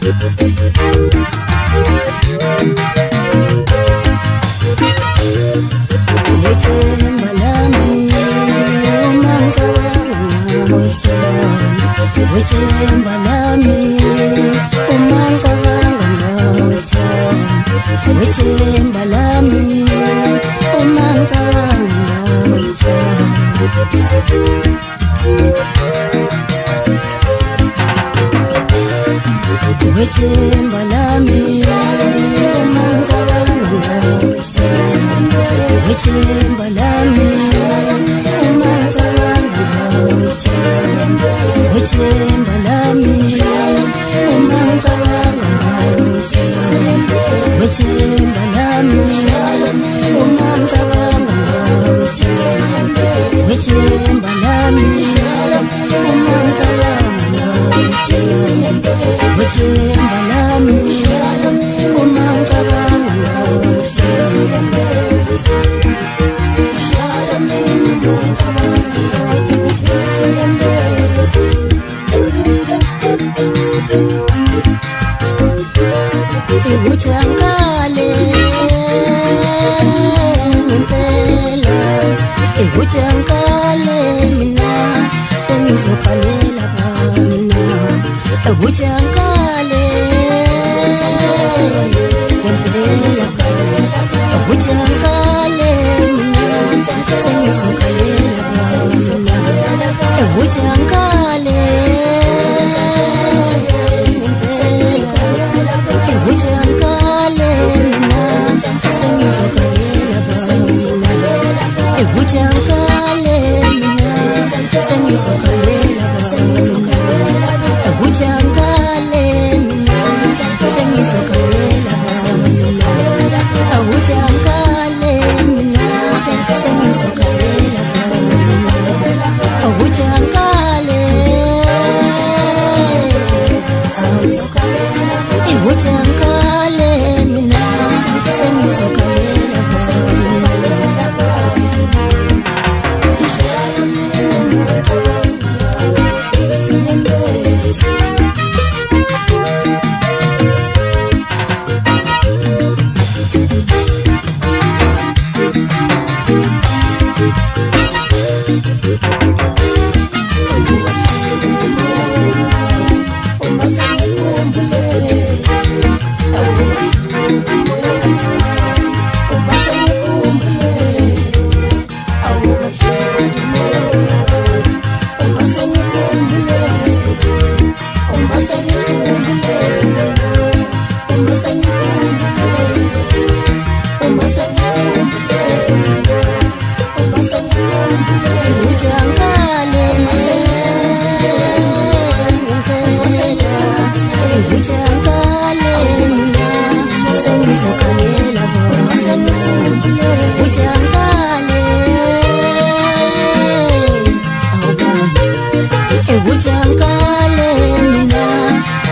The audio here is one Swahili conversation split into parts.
Wethemba lami uma ngicabanga ngawe Sithando, wethemba lami uma ngicabanga ngawe Sithando, wethemba lami uma ngicabanga ngawe Sithando. Wethemba lami uma ngicabanga ngawe Sithando, wethemba lami uma ngicabanga ngawe Sithando, wethemba lami uma ngicabanga ngawe Sithando, wethemba lami uma ngicabanga ngawe Sithando, wethemba lami uma ngicabanga ngawe Sithando, wethemba lami uma ngicabanga ngawe Sithando. Ngikuthankale ngempela, ngikuthankale mina sengizokhalela mina, ngikuthankale ngempela, ngikuthankale mina sengizokhalela mina, ngikuthankale ngikuthankale mina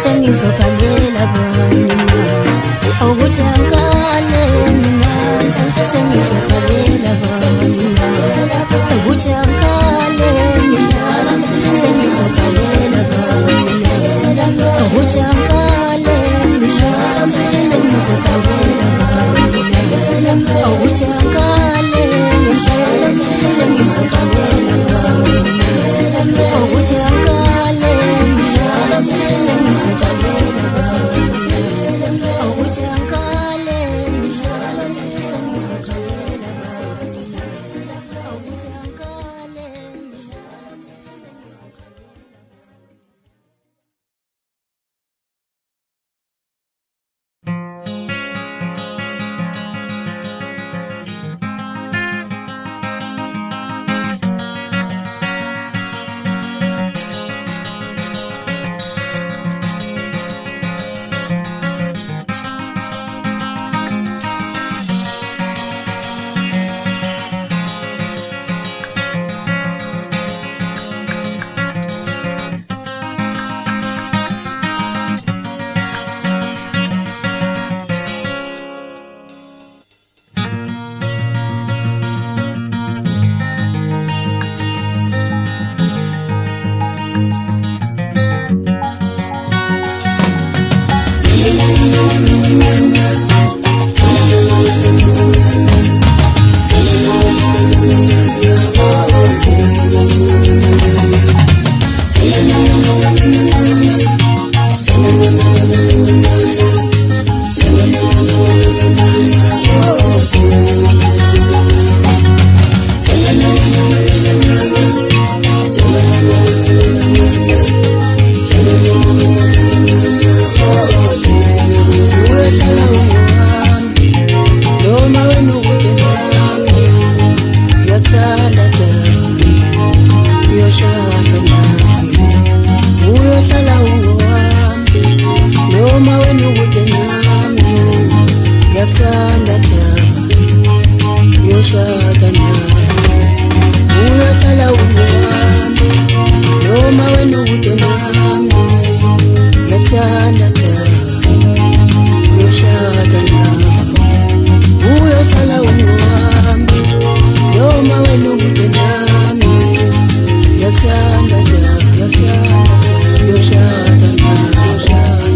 sengizokhalela mina, ngikuthankale mina sengizokhalela mina, ngikuthankale mina sengizokhalela mina, ngikuthankale mina sengizokhalela mina, ngikuthankale ngikuthankale mina sengizokhalela yakuthanda yoshada nawe uyosala ungowami noma wena ukude nami yakuthanda yoshada nawe uyosala ungowami noma wena ukude nami yakuthanda yoshada nawe yoshada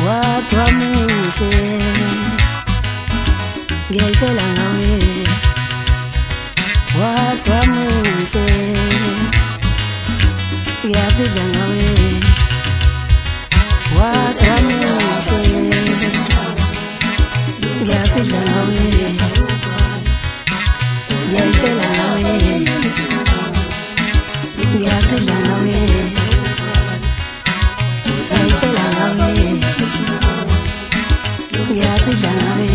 wazwa muhle ngiyayifela ngawe wazwa muhle ngiyazidla ngawe wazwa muhle ngiyazidla ngawe ngiyayifela ngawe ngiyazidla ngawe ngiyayifela ngawe ngiyazidla ngawe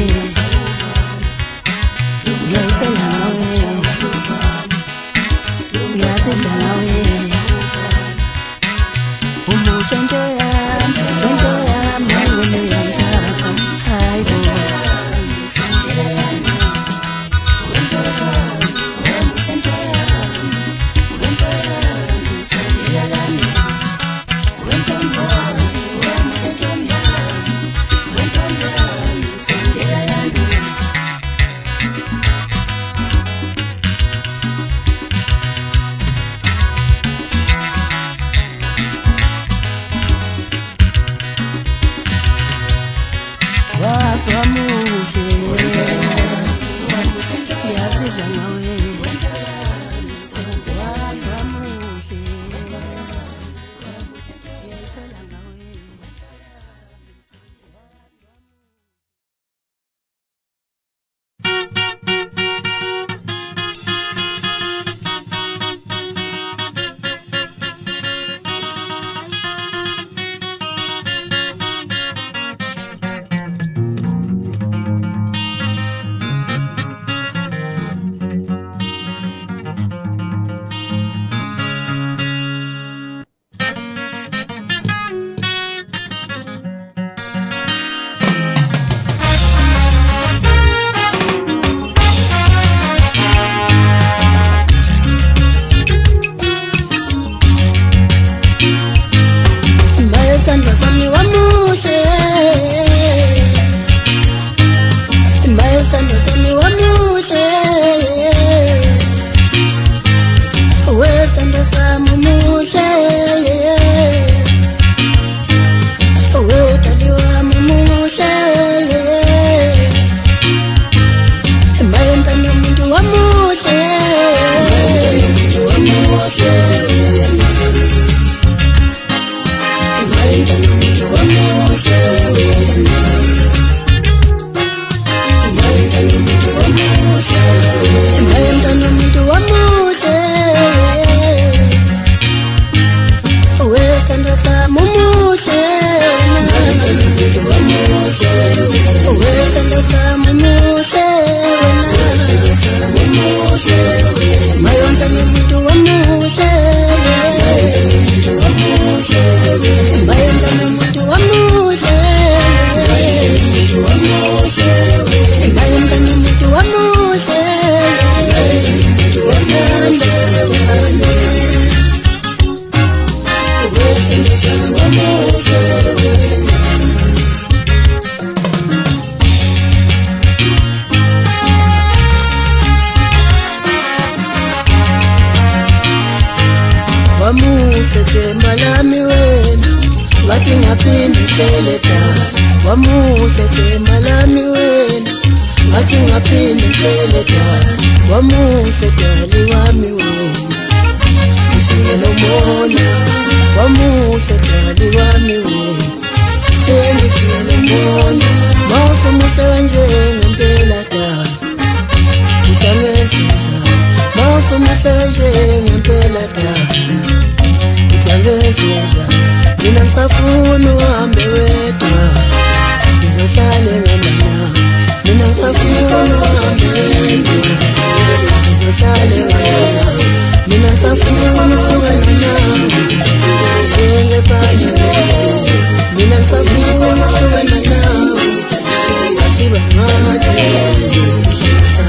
ngiyayifela ngawe ngiyazidla ngawe umuhle nto yami wena uyangithatha hayi bo wazwa muhle ngiyazidla ngawe wazwa muhle ngiyayifela ngawe. Sandra sami wa muhle Mbaye sandra sami wa muhle We sandra sami muhle We tali wa muhle Mbaye ntana muntu wa muhle Themba lami wena ngathi ngaphinde ngisheleta wamuhle themba lami wena ngathi ngaphinde ngisheleta wamuhle dali wami wena ngifile umona wamuhle dali wami wena sengifile umona mawusumuhle kanje ngempela dali uthangenze njani mawusumuhle kanje ngempela dali Uthangezenja mina ngisafuna uhambe wedwa ngizohlala ngamama mina ngisafuna uhambe wedwa ngizohlala ngamama mina ngisafuna ukuhlukana nawe njengebhani mina ngisafuna ukuhlukana nawe asiba ngathi sihlisa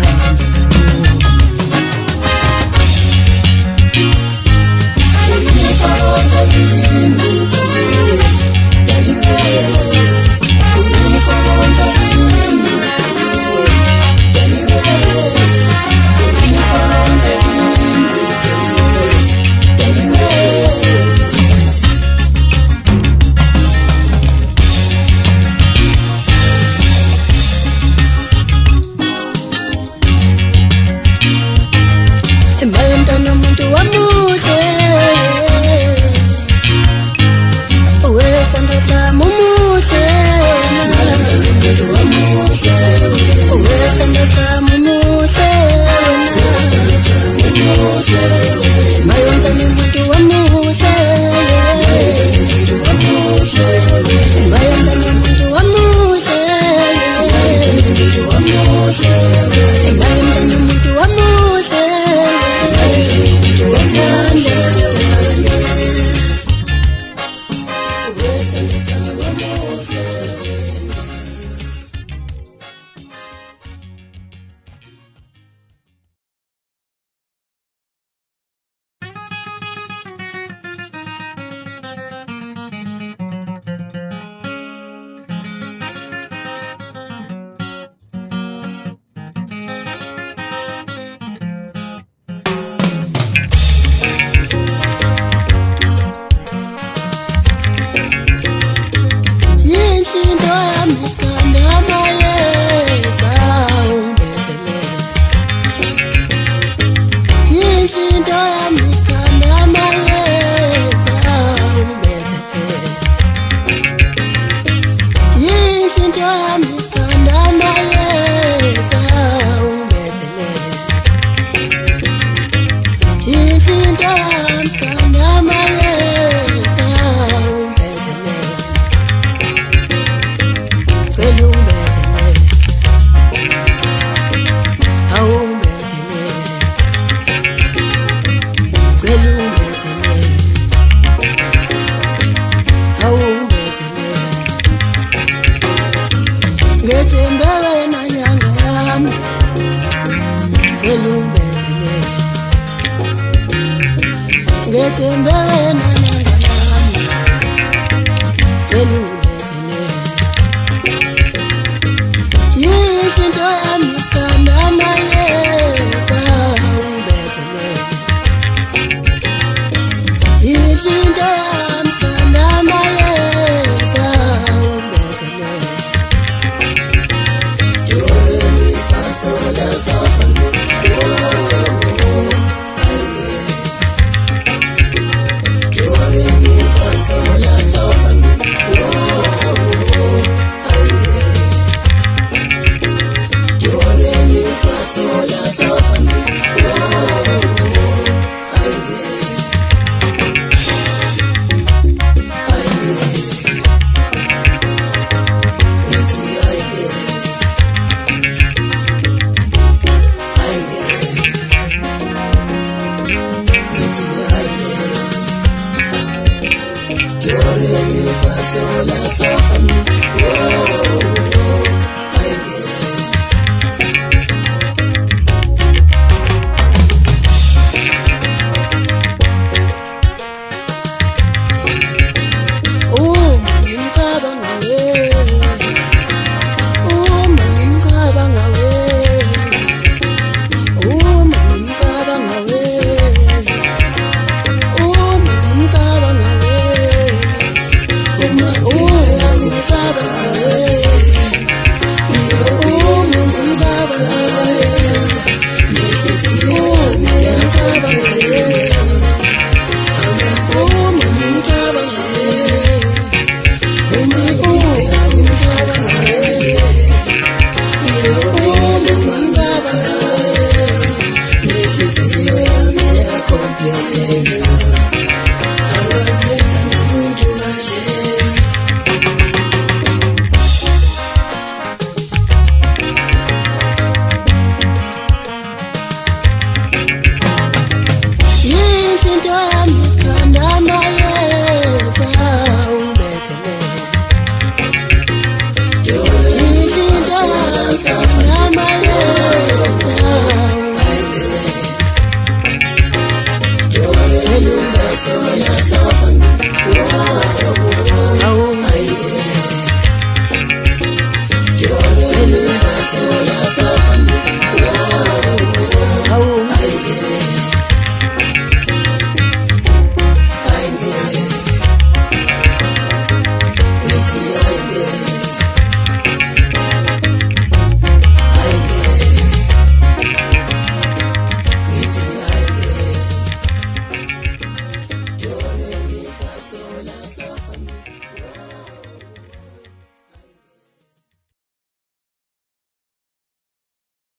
Uma,